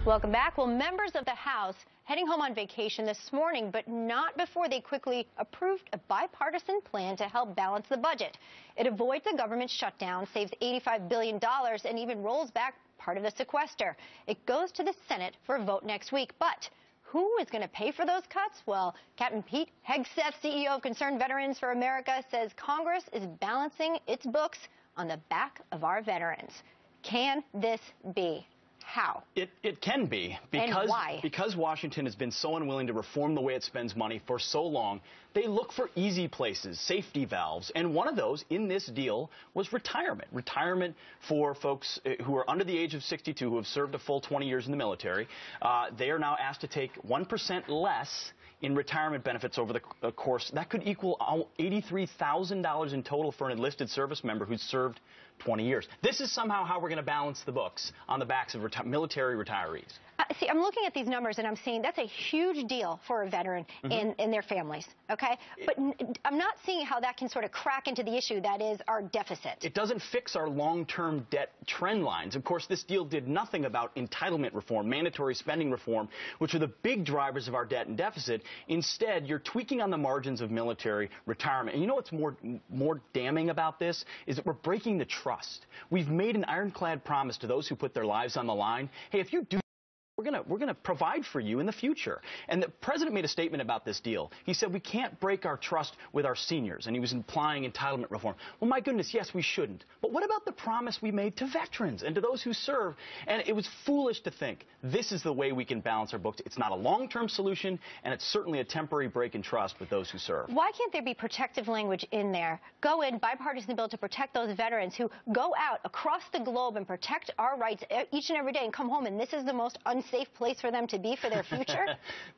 Welcome back. Well, members of the House heading home on vacation this morning, but not before they quickly approved a bipartisan plan to help balance the budget. It avoids a government shutdown, saves $85 billion, and even rolls back part of the sequester. It goes to the Senate for a vote next week. But who is going to pay for those cuts? Well, Captain Pete Hegseth, CEO of Concerned Veterans for America, says Congress is balancing its books on the back of our veterans. Can this be? How? It can be. And why? Because Washington has been so unwilling to reform the way it spends money for so long, they look for easy places, safety valves. And one of those in this deal was retirement. Retirement for folks who are under the age of 62 who have served a full 20 years in the military. They are now asked to take 1% less in retirement benefits over the course. That could equal $83,000 in total for an enlisted service member who's served 20 years. This is somehow how we're going to balance the books on the backs of military retirees. See, I'm looking at these numbers and I'm seeing that's a huge deal for a veteran and their families, okay? But I'm not seeing how that can sort of crack into the issue that is our deficit. It doesn't fix our long-term debt trend lines. Of course, this deal did nothing about entitlement reform, mandatory spending reform, which are the big drivers of our debt and deficit. Instead, you're tweaking on the margins of military retirement. And you know what's more damning about this is that we're breaking the trust. We've made an ironclad promise to those who put their lives on the line. Hey, if you do, we're going to provide for you in the future. And the president made a statement about this deal. He said we can't break our trust with our seniors, and he was implying entitlement reform. Well, my goodness, yes, we shouldn't. But what about the promise we made to veterans and to those who serve? And it was foolish to think this is the way we can balance our books. It's not a long-term solution, and it's certainly a temporary break in trust with those who serve. Why can't there be protective language in there? Go in, bipartisan bill to protect those veterans who go out across the globe and protect our rights each and every day and come home, and this is the most unsafe place for them to be for their future?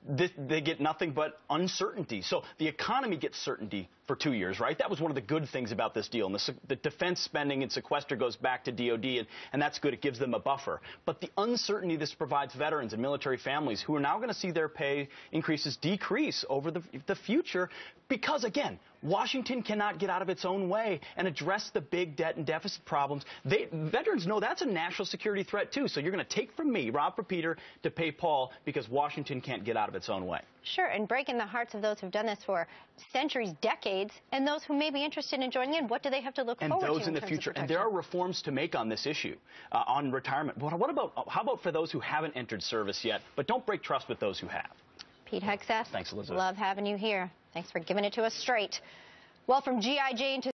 They get nothing but uncertainty. So the economy gets certainty for 2 years, right? That was one of the good things about this deal. And the defense spending and sequester goes back to DOD, and that's good. It gives them a buffer. But the uncertainty this provides veterans and military families who are now going to see their pay increases decrease over the future because, again, Washington cannot get out of its own way and address the big debt and deficit problems. Veterans know that's a national security threat, too. So you're going to take from me, rob for Peter, to pay Paul because Washington can't get out of its own way. Sure, and breaking the hearts of those who've done this for centuries, decades, and those who may be interested in joining in. What do they have to look forward to? And those in the future. And there are reforms to make on this issue, on retirement. But how about for those who haven't entered service yet, but don't break trust with those who have? Pete Hegseth. Thanks, Elizabeth. Love having you here. Thanks for giving it to us straight. Well, from G.I. Jane to